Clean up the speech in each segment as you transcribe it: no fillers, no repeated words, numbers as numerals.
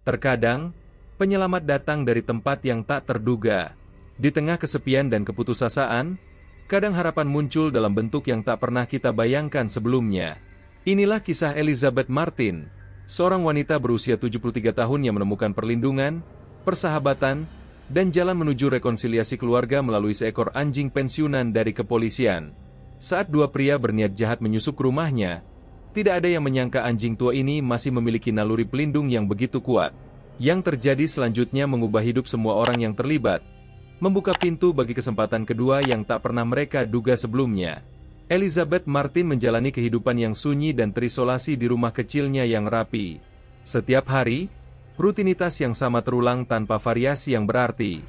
Terkadang, penyelamat datang dari tempat yang tak terduga. Di tengah kesepian dan keputusasaan, kadang harapan muncul dalam bentuk yang tak pernah kita bayangkan sebelumnya. Inilah kisah Elizabeth Martin, seorang wanita berusia 73 tahun yang menemukan perlindungan, persahabatan, dan jalan menuju rekonsiliasi keluarga melalui seekor anjing pensiunan dari kepolisian. Saat dua pria berniat jahat menyusup ke rumahnya, tidak ada yang menyangka anjing tua ini masih memiliki naluri pelindung yang begitu kuat. Yang terjadi selanjutnya mengubah hidup semua orang yang terlibat, membuka pintu bagi kesempatan kedua yang tak pernah mereka duga sebelumnya. Elizabeth Martin menjalani kehidupan yang sunyi dan terisolasi di rumah kecilnya yang rapi. Setiap hari, rutinitas yang sama terulang tanpa variasi yang berarti.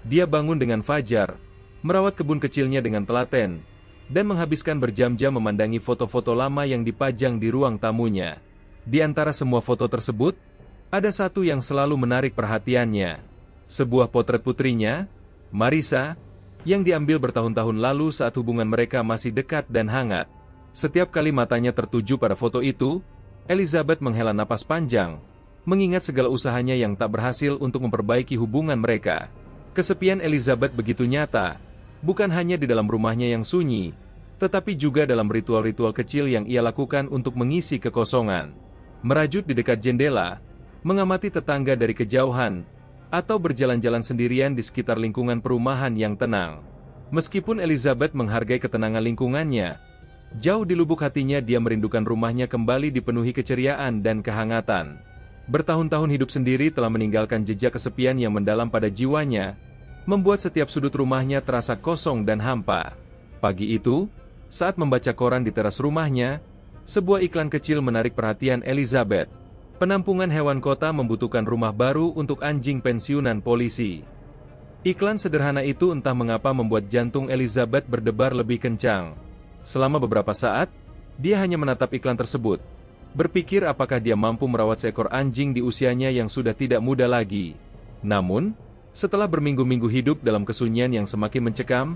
Dia bangun dengan fajar, merawat kebun kecilnya dengan telaten, dan menghabiskan berjam-jam memandangi foto-foto lama yang dipajang di ruang tamunya. Di antara semua foto tersebut, ada satu yang selalu menarik perhatiannya. Sebuah potret putrinya, Marisa, yang diambil bertahun-tahun lalu saat hubungan mereka masih dekat dan hangat. Setiap kali matanya tertuju pada foto itu, Elizabeth menghela napas panjang, mengingat segala usahanya yang tak berhasil untuk memperbaiki hubungan mereka. Kesepian Elizabeth begitu nyata, bukan hanya di dalam rumahnya yang sunyi, tetapi juga dalam ritual-ritual kecil yang ia lakukan untuk mengisi kekosongan. Merajut di dekat jendela, mengamati tetangga dari kejauhan, atau berjalan-jalan sendirian di sekitar lingkungan perumahan yang tenang. Meskipun Elizabeth menghargai ketenangan lingkungannya, jauh di lubuk hatinya dia merindukan rumahnya kembali dipenuhi keceriaan dan kehangatan. Bertahun-tahun hidup sendiri telah meninggalkan jejak kesepian yang mendalam pada jiwanya, membuat setiap sudut rumahnya terasa kosong dan hampa. Pagi itu, saat membaca koran di teras rumahnya, sebuah iklan kecil menarik perhatian Elizabeth. Penampungan hewan kota membutuhkan rumah baru untuk anjing pensiunan polisi. Iklan sederhana itu entah mengapa membuat jantung Elizabeth berdebar lebih kencang. Selama beberapa saat, dia hanya menatap iklan tersebut, berpikir apakah dia mampu merawat seekor anjing di usianya yang sudah tidak muda lagi. Namun, setelah berminggu-minggu hidup dalam kesunyian yang semakin mencekam,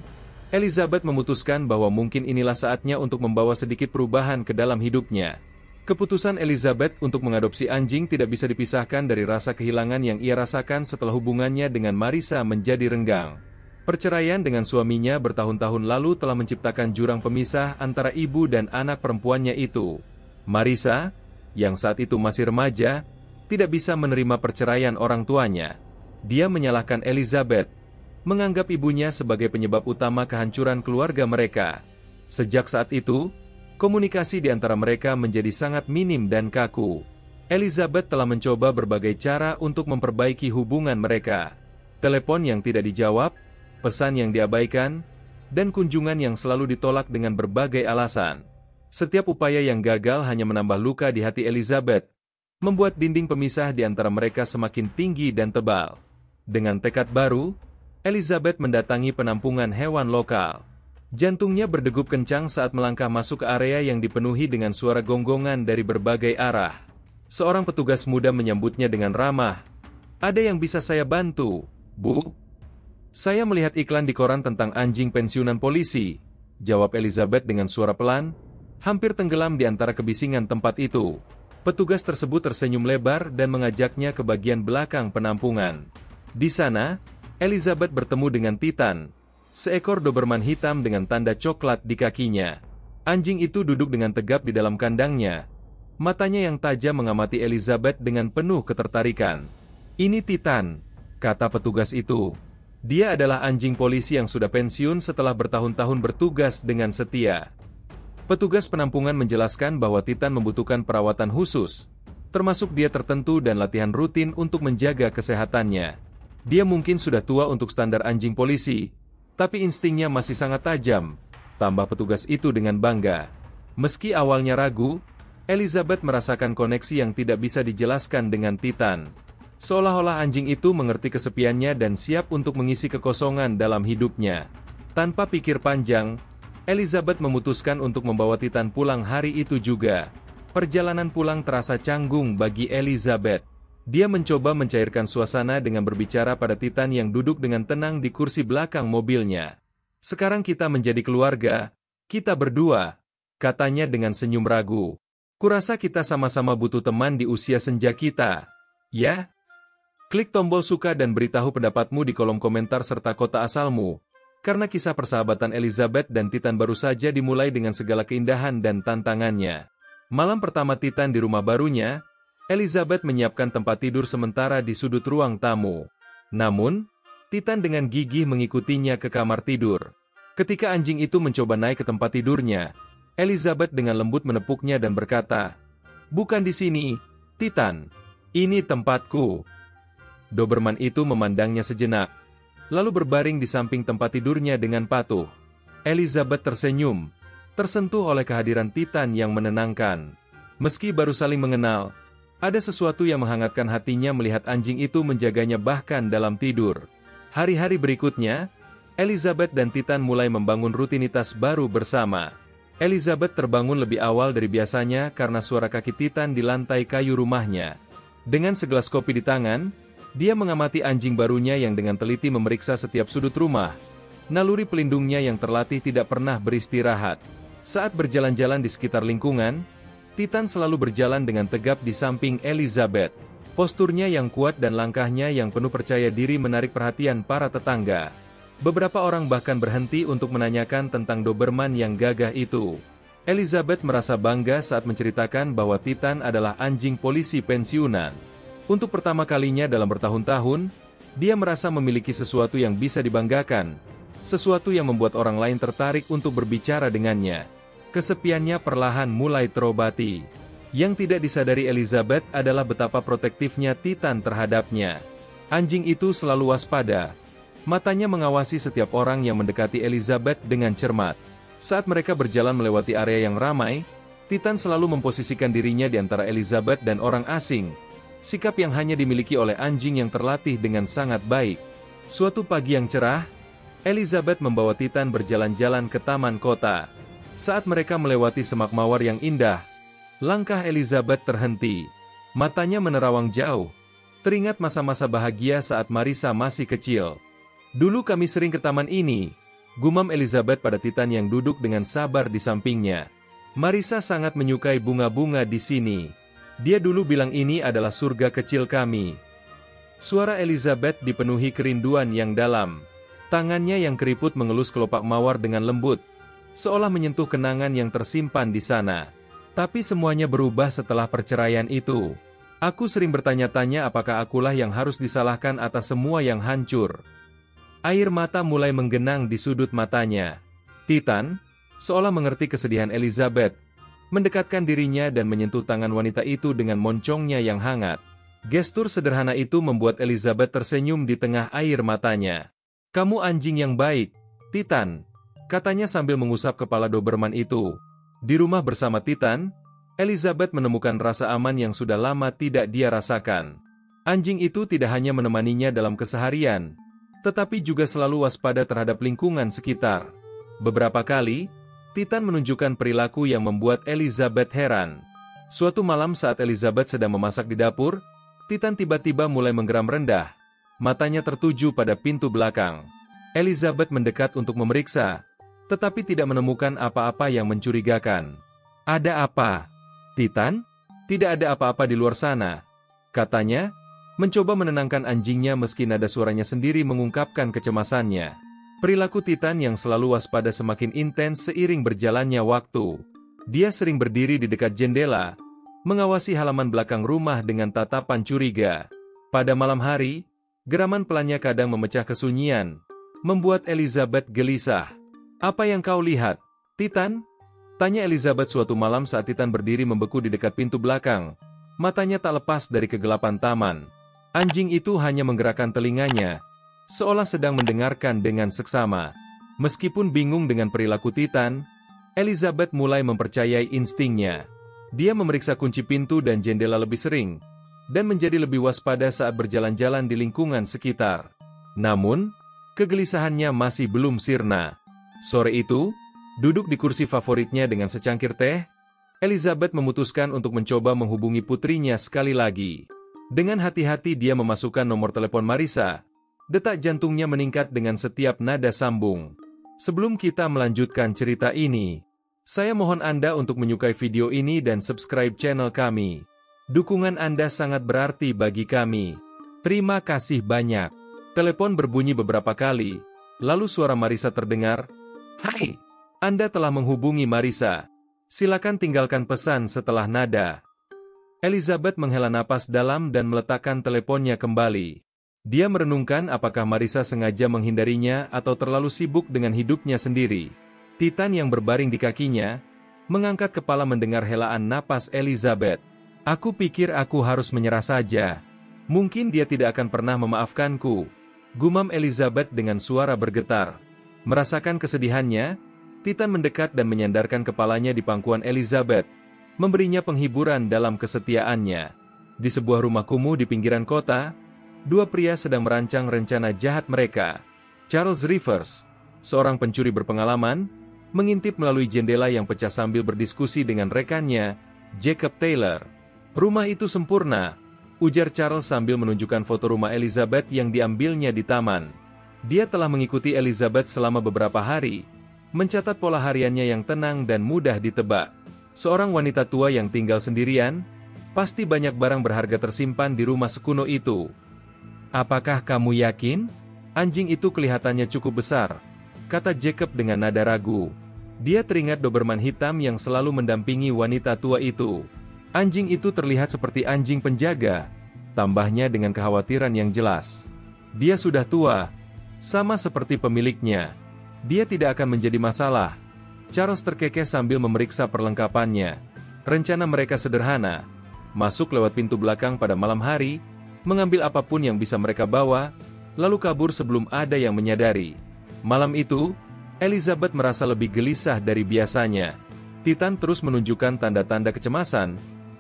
Elizabeth memutuskan bahwa mungkin inilah saatnya untuk membawa sedikit perubahan ke dalam hidupnya. Keputusan Elizabeth untuk mengadopsi anjing tidak bisa dipisahkan dari rasa kehilangan yang ia rasakan setelah hubungannya dengan Marisa menjadi renggang. Perceraian dengan suaminya bertahun-tahun lalu telah menciptakan jurang pemisah antara ibu dan anak perempuannya itu. Marisa, yang saat itu masih remaja, tidak bisa menerima perceraian orang tuanya. Dia menyalahkan Elizabeth, menganggap ibunya sebagai penyebab utama kehancuran keluarga mereka. Sejak saat itu, komunikasi di antara mereka menjadi sangat minim dan kaku. Elizabeth telah mencoba berbagai cara untuk memperbaiki hubungan mereka. Telepon yang tidak dijawab, pesan yang diabaikan, dan kunjungan yang selalu ditolak dengan berbagai alasan. Setiap upaya yang gagal hanya menambah luka di hati Elizabeth, membuat dinding pemisah di antara mereka semakin tinggi dan tebal. Dengan tekad baru, Elizabeth mendatangi penampungan hewan lokal. Jantungnya berdegup kencang saat melangkah masuk ke area yang dipenuhi dengan suara gonggongan dari berbagai arah. Seorang petugas muda menyambutnya dengan ramah. "Ada yang bisa saya bantu, Bu?" "Saya melihat iklan di koran tentang anjing pensiunan polisi," jawab Elizabeth dengan suara pelan, hampir tenggelam di antara kebisingan tempat itu. Petugas tersebut tersenyum lebar dan mengajaknya ke bagian belakang penampungan. Di sana, Elizabeth bertemu dengan Titan, seekor Doberman hitam dengan tanda coklat di kakinya. Anjing itu duduk dengan tegap di dalam kandangnya. Matanya yang tajam mengamati Elizabeth dengan penuh ketertarikan. "Ini Titan," kata petugas itu. "Dia adalah anjing polisi yang sudah pensiun setelah bertahun-tahun bertugas dengan setia." Petugas penampungan menjelaskan bahwa Titan membutuhkan perawatan khusus, termasuk diet tertentu dan latihan rutin untuk menjaga kesehatannya. Dia mungkin sudah tua untuk standar anjing polisi, tapi instingnya masih sangat tajam, tambah petugas itu dengan bangga. Meski awalnya ragu, Elizabeth merasakan koneksi yang tidak bisa dijelaskan dengan Titan. Seolah-olah anjing itu mengerti kesepiannya dan siap untuk mengisi kekosongan dalam hidupnya. Tanpa pikir panjang, Elizabeth memutuskan untuk membawa Titan pulang hari itu juga. Perjalanan pulang terasa canggung bagi Elizabeth. Dia mencoba mencairkan suasana dengan berbicara pada Titan yang duduk dengan tenang di kursi belakang mobilnya. "Sekarang kita menjadi keluarga, kita berdua," katanya dengan senyum ragu. "Kurasa kita sama-sama butuh teman di usia senja kita." "Ya?" Klik tombol suka dan beritahu pendapatmu di kolom komentar serta kota asalmu, karena kisah persahabatan Elizabeth dan Titan baru saja dimulai dengan segala keindahan dan tantangannya. Malam pertama Titan di rumah barunya, Elizabeth menyiapkan tempat tidur sementara di sudut ruang tamu. Namun, Titan dengan gigih mengikutinya ke kamar tidur. Ketika anjing itu mencoba naik ke tempat tidurnya, Elizabeth dengan lembut menepuknya dan berkata, "Bukan di sini, Titan. Ini tempatku." Doberman itu memandangnya sejenak, lalu berbaring di samping tempat tidurnya dengan patuh. Elizabeth tersenyum, tersentuh oleh kehadiran Titan yang menenangkan. Meski baru saling mengenal, ada sesuatu yang menghangatkan hatinya melihat anjing itu menjaganya bahkan dalam tidur. Hari-hari berikutnya, Elizabeth dan Titan mulai membangun rutinitas baru bersama. Elizabeth terbangun lebih awal dari biasanya karena suara kaki Titan di lantai kayu rumahnya. Dengan segelas kopi di tangan, dia mengamati anjing barunya yang dengan teliti memeriksa setiap sudut rumah. Naluri pelindungnya yang terlatih tidak pernah beristirahat. Saat berjalan-jalan di sekitar lingkungan, Titan selalu berjalan dengan tegap di samping Elizabeth. Posturnya yang kuat dan langkahnya yang penuh percaya diri menarik perhatian para tetangga. Beberapa orang bahkan berhenti untuk menanyakan tentang Doberman yang gagah itu. Elizabeth merasa bangga saat menceritakan bahwa Titan adalah anjing polisi pensiunan. Untuk pertama kalinya dalam bertahun-tahun, dia merasa memiliki sesuatu yang bisa dibanggakan, sesuatu yang membuat orang lain tertarik untuk berbicara dengannya. Kesepiannya perlahan mulai terobati. Yang tidak disadari Elizabeth adalah betapa protektifnya Titan terhadapnya. Anjing itu selalu waspada. Matanya mengawasi setiap orang yang mendekati Elizabeth dengan cermat. Saat mereka berjalan melewati area yang ramai, Titan selalu memposisikan dirinya di antara Elizabeth dan orang asing. Sikap yang hanya dimiliki oleh anjing yang terlatih dengan sangat baik. Suatu pagi yang cerah, Elizabeth membawa Titan berjalan-jalan ke taman kota. Saat mereka melewati semak mawar yang indah, langkah Elizabeth terhenti. Matanya menerawang jauh. Teringat masa-masa bahagia saat Marissa masih kecil. "Dulu kami sering ke taman ini," gumam Elizabeth pada Titan yang duduk dengan sabar di sampingnya. "Marissa sangat menyukai bunga-bunga di sini. Dia dulu bilang ini adalah surga kecil kami." Suara Elizabeth dipenuhi kerinduan yang dalam. Tangannya yang keriput mengelus kelopak mawar dengan lembut, seolah menyentuh kenangan yang tersimpan di sana. Tapi semuanya berubah setelah perceraian itu. "Aku sering bertanya-tanya apakah akulah yang harus disalahkan atas semua yang hancur." Air mata mulai menggenang di sudut matanya. Titan, seolah mengerti kesedihan Elizabeth, mendekatkan dirinya dan menyentuh tangan wanita itu dengan moncongnya yang hangat. Gestur sederhana itu membuat Elizabeth tersenyum di tengah air matanya. "Kamu anjing yang baik, Titan," katanya sambil mengusap kepala Doberman itu. Di rumah bersama Titan, Elizabeth menemukan rasa aman yang sudah lama tidak dia rasakan. Anjing itu tidak hanya menemaninya dalam keseharian, tetapi juga selalu waspada terhadap lingkungan sekitar. Beberapa kali, Titan menunjukkan perilaku yang membuat Elizabeth heran. Suatu malam saat Elizabeth sedang memasak di dapur, Titan tiba-tiba mulai menggeram rendah. Matanya tertuju pada pintu belakang. Elizabeth mendekat untuk memeriksa, tetapi tidak menemukan apa-apa yang mencurigakan. "Ada apa, Titan?" "Tidak ada apa-apa di luar sana," katanya, mencoba menenangkan anjingnya meski nada suaranya sendiri mengungkapkan kecemasannya. Perilaku Titan yang selalu waspada semakin intens seiring berjalannya waktu. Dia sering berdiri di dekat jendela, mengawasi halaman belakang rumah dengan tatapan curiga. Pada malam hari, geraman pelannya kadang memecah kesunyian, membuat Elizabeth gelisah. "Apa yang kau lihat, Titan?" tanya Elizabeth suatu malam saat Titan berdiri membeku di dekat pintu belakang. Matanya tak lepas dari kegelapan taman. Anjing itu hanya menggerakkan telinganya, seolah sedang mendengarkan dengan seksama. Meskipun bingung dengan perilaku Titan, Elizabeth mulai mempercayai instingnya. Dia memeriksa kunci pintu dan jendela lebih sering, dan menjadi lebih waspada saat berjalan-jalan di lingkungan sekitar. Namun, kegelisahannya masih belum sirna. Sore itu, duduk di kursi favoritnya dengan secangkir teh, Elizabeth memutuskan untuk mencoba menghubungi putrinya sekali lagi. Dengan hati-hati dia memasukkan nomor telepon Marissa. Detak jantungnya meningkat dengan setiap nada sambung. Sebelum kita melanjutkan cerita ini, saya mohon Anda untuk menyukai video ini dan subscribe channel kami. Dukungan Anda sangat berarti bagi kami. Terima kasih banyak. Telepon berbunyi beberapa kali, lalu suara Marisa terdengar. Hai, Anda telah menghubungi Marisa. Silakan tinggalkan pesan setelah nada. Elizabeth menghela napas dalam dan meletakkan teleponnya kembali. Dia merenungkan apakah Marisa sengaja menghindarinya atau terlalu sibuk dengan hidupnya sendiri. Titan yang berbaring di kakinya, mengangkat kepala mendengar helaan napas Elizabeth. Aku pikir aku harus menyerah saja. Mungkin dia tidak akan pernah memaafkanku, gumam Elizabeth dengan suara bergetar. Merasakan kesedihannya, Titan mendekat dan menyandarkan kepalanya di pangkuan Elizabeth, memberinya penghiburan dalam kesetiaannya. Di sebuah rumah kumuh di pinggiran kota, dua pria sedang merancang rencana jahat mereka. Charles Rivers, seorang pencuri berpengalaman, mengintip melalui jendela yang pecah sambil berdiskusi dengan rekannya, Jacob Taylor. Rumah itu sempurna, ujar Charles sambil menunjukkan foto rumah Elizabeth yang diambilnya di taman. Dia telah mengikuti Elizabeth selama beberapa hari, mencatat pola hariannya yang tenang dan mudah ditebak. Seorang wanita tua yang tinggal sendirian, pasti banyak barang berharga tersimpan di rumah sekuno itu. Apakah kamu yakin? Anjing itu kelihatannya cukup besar, kata Jacob dengan nada ragu. Dia teringat Doberman hitam yang selalu mendampingi wanita tua itu. Anjing itu terlihat seperti anjing penjaga, tambahnya dengan kekhawatiran yang jelas. Dia sudah tua, sama seperti pemiliknya. Dia tidak akan menjadi masalah. Charles terkekeh sambil memeriksa perlengkapannya. Rencana mereka sederhana, masuk lewat pintu belakang pada malam hari, mengambil apapun yang bisa mereka bawa, lalu kabur sebelum ada yang menyadari. Malam itu, Elizabeth merasa lebih gelisah dari biasanya. Titan terus menunjukkan tanda-tanda kecemasan,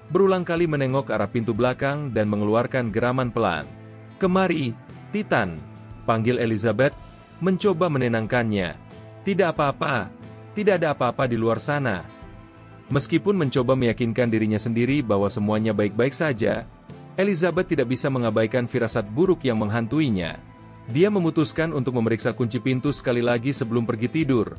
berulang kali menengok ke arah pintu belakang dan mengeluarkan geraman pelan. Kemari, Titan, panggil Elizabeth, mencoba menenangkannya. Tidak apa-apa, tidak ada apa-apa di luar sana. Meskipun mencoba meyakinkan dirinya sendiri bahwa semuanya baik-baik saja, Elizabeth tidak bisa mengabaikan firasat buruk yang menghantuinya. Dia memutuskan untuk memeriksa kunci pintu sekali lagi sebelum pergi tidur,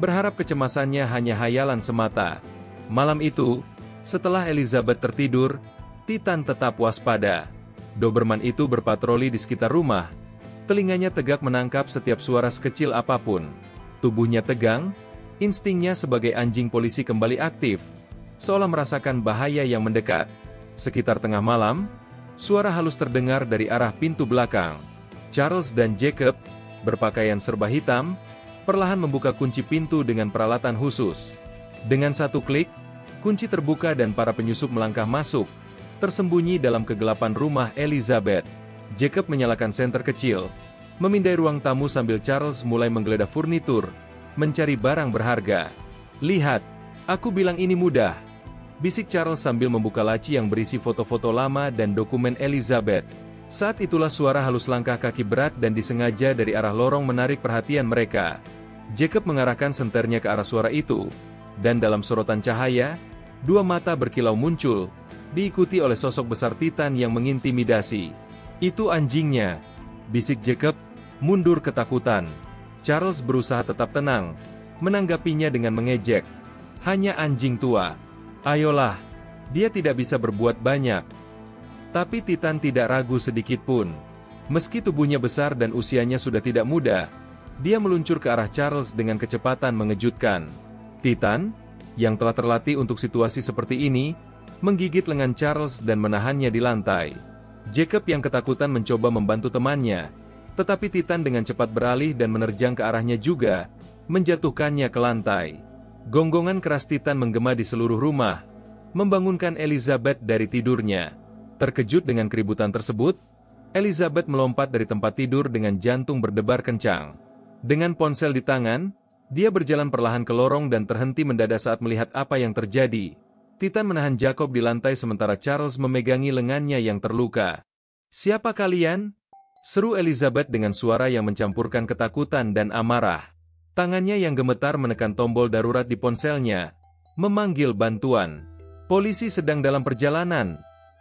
berharap kecemasannya hanya hayalan semata. Malam itu, setelah Elizabeth tertidur, Titan tetap waspada. Doberman itu berpatroli di sekitar rumah. Telinganya tegak menangkap setiap suara sekecil apapun. Tubuhnya tegang, instingnya sebagai anjing polisi kembali aktif, seolah merasakan bahaya yang mendekat. Sekitar tengah malam, suara halus terdengar dari arah pintu belakang. Charles dan Jacob, berpakaian serba hitam, perlahan membuka kunci pintu dengan peralatan khusus. Dengan satu klik, kunci terbuka dan para penyusup melangkah masuk, tersembunyi dalam kegelapan rumah Elizabeth. Jacob menyalakan senter kecil, memindai ruang tamu sambil Charles mulai menggeledah furnitur, mencari barang berharga. Lihat, aku bilang ini mudah, bisik Charles sambil membuka laci yang berisi foto-foto lama dan dokumen Elizabeth. Saat itulah suara halus langkah kaki berat dan disengaja dari arah lorong menarik perhatian mereka. Jacob mengarahkan senternya ke arah suara itu, dan dalam sorotan cahaya, dua mata berkilau muncul, diikuti oleh sosok besar Titan yang mengintimidasi. Itu anjingnya, bisik Jacob, mundur ketakutan. Charles berusaha tetap tenang, menanggapinya dengan mengejek. Hanya anjing tua. Ayolah, dia tidak bisa berbuat banyak. Tapi Titan tidak ragu sedikit pun. Meski tubuhnya besar dan usianya sudah tidak muda, dia meluncur ke arah Charles dengan kecepatan mengejutkan. Titan, yang telah terlatih untuk situasi seperti ini, menggigit lengan Charles dan menahannya di lantai. Jacob yang ketakutan mencoba membantu temannya, tetapi Titan dengan cepat beralih dan menerjang ke arahnya juga, menjatuhkannya ke lantai. Gonggongan keras Titan menggema di seluruh rumah, membangunkan Elizabeth dari tidurnya. Terkejut dengan keributan tersebut, Elizabeth melompat dari tempat tidur dengan jantung berdebar kencang. Dengan ponsel di tangan, dia berjalan perlahan ke lorong dan terhenti mendadak saat melihat apa yang terjadi. Titan menahan Jacob di lantai sementara Charles memegangi lengannya yang terluka. "Siapa kalian?" seru Elizabeth dengan suara yang mencampurkan ketakutan dan amarah. Tangannya yang gemetar menekan tombol darurat di ponselnya, memanggil bantuan. "Polisi sedang dalam perjalanan,"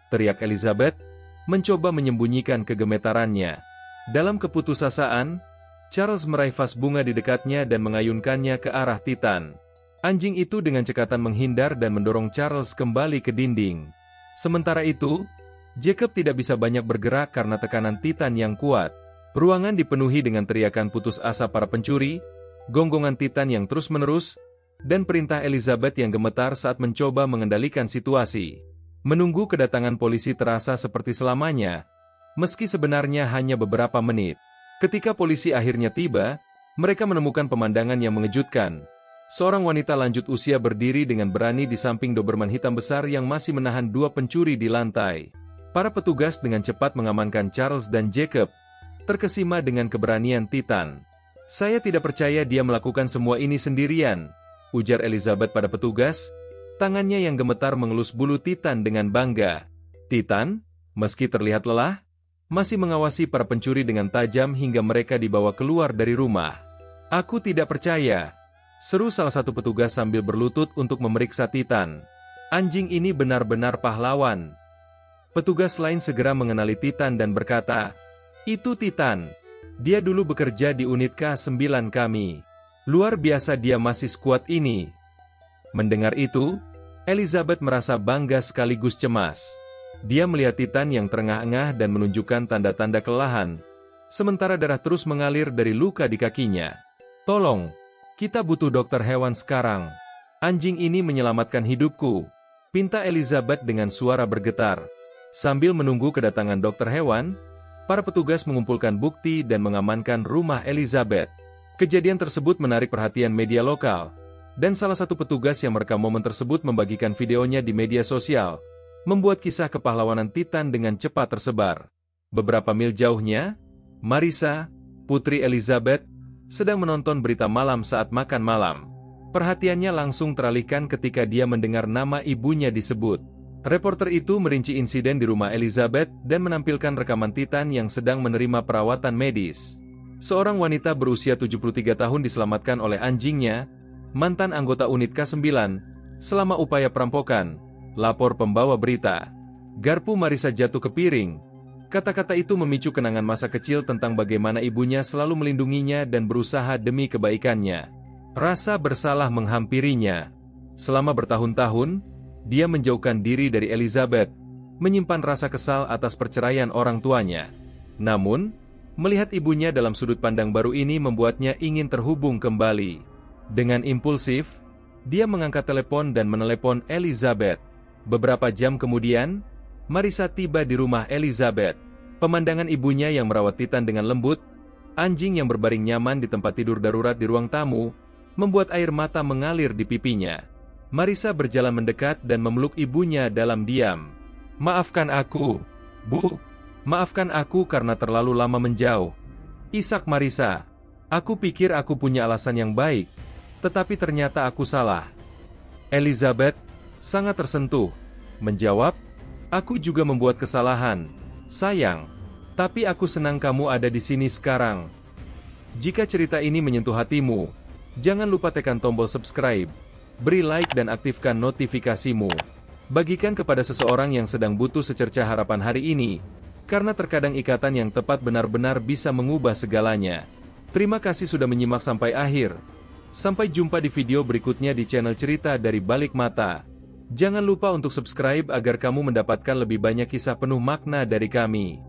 teriak Elizabeth, mencoba menyembunyikan kegemetarannya. Dalam keputusasaan, Charles meraih vas bunga di dekatnya dan mengayunkannya ke arah Titan. Anjing itu dengan cekatan menghindar dan mendorong Charles kembali ke dinding. Sementara itu, Jacob tidak bisa banyak bergerak karena tekanan Titan yang kuat. Ruangan dipenuhi dengan teriakan putus asa para pencuri, gonggongan Titan yang terus-menerus, dan perintah Elizabeth yang gemetar saat mencoba mengendalikan situasi. Menunggu kedatangan polisi terasa seperti selamanya, meski sebenarnya hanya beberapa menit. Ketika polisi akhirnya tiba, mereka menemukan pemandangan yang mengejutkan. Seorang wanita lanjut usia berdiri dengan berani di samping Doberman hitam besar yang masih menahan dua pencuri di lantai. Para petugas dengan cepat mengamankan Charles dan Jacob, terkesima dengan keberanian Titan. "Saya tidak percaya dia melakukan semua ini sendirian," ujar Elizabeth pada petugas, tangannya yang gemetar mengelus bulu Titan dengan bangga. Titan, meski terlihat lelah, masih mengawasi para pencuri dengan tajam hingga mereka dibawa keluar dari rumah. "Aku tidak percaya," seru salah satu petugas sambil berlutut untuk memeriksa Titan. "Anjing ini benar-benar pahlawan." Petugas lain segera mengenali Titan dan berkata, "Itu Titan. Dia dulu bekerja di unit K9 kami. Luar biasa dia masih sekuat ini." Mendengar itu, Elizabeth merasa bangga sekaligus cemas. Dia melihat Titan yang terengah-engah dan menunjukkan tanda-tanda kelelahan, sementara darah terus mengalir dari luka di kakinya. "Tolong, kita butuh dokter hewan sekarang. Anjing ini menyelamatkan hidupku," pinta Elizabeth dengan suara bergetar. Sambil menunggu kedatangan dokter hewan, para petugas mengumpulkan bukti dan mengamankan rumah Elizabeth. Kejadian tersebut menarik perhatian media lokal, dan salah satu petugas yang merekam momen tersebut membagikan videonya di media sosial, membuat kisah kepahlawanan Titan dengan cepat tersebar. Beberapa mil jauhnya, Marissa, putri Elizabeth, sedang menonton berita malam saat makan malam. Perhatiannya langsung teralihkan ketika dia mendengar nama ibunya disebut. Reporter itu merinci insiden di rumah Elizabeth dan menampilkan rekaman Titan yang sedang menerima perawatan medis. Seorang wanita berusia 73 tahun diselamatkan oleh anjingnya, mantan anggota unit K9, selama upaya perampokan, lapor pembawa berita. Garpu Marissa jatuh ke piring. Kata-kata itu memicu kenangan masa kecil tentang bagaimana ibunya selalu melindunginya dan berusaha demi kebaikannya. Rasa bersalah menghampirinya. Selama bertahun-tahun, dia menjauhkan diri dari Elizabeth, menyimpan rasa kesal atas perceraian orang tuanya. Namun, melihat ibunya dalam sudut pandang baru ini membuatnya ingin terhubung kembali. Dengan impulsif, dia mengangkat telepon dan menelepon Elizabeth. Beberapa jam kemudian, Marissa tiba di rumah Elizabeth. Pemandangan ibunya yang merawat Titan dengan lembut, anjing yang berbaring nyaman di tempat tidur darurat di ruang tamu, membuat air mata mengalir di pipinya. Marissa berjalan mendekat dan memeluk ibunya dalam diam. "Maafkan aku, Bu. Maafkan aku karena terlalu lama menjauh," isak Marissa. "Aku pikir aku punya alasan yang baik, tetapi ternyata aku salah." Elizabeth sangat tersentuh, menjawab, "Aku juga membuat kesalahan, sayang. Tapi aku senang kamu ada di sini sekarang." Jika cerita ini menyentuh hatimu, jangan lupa tekan tombol subscribe, beri like dan aktifkan notifikasimu. Bagikan kepada seseorang yang sedang butuh secercah harapan hari ini, karena terkadang ikatan yang tepat benar-benar bisa mengubah segalanya. Terima kasih sudah menyimak sampai akhir. Sampai jumpa di video berikutnya di channel Cerita dari Balik Mata. Jangan lupa untuk subscribe agar kamu mendapatkan lebih banyak kisah penuh makna dari kami.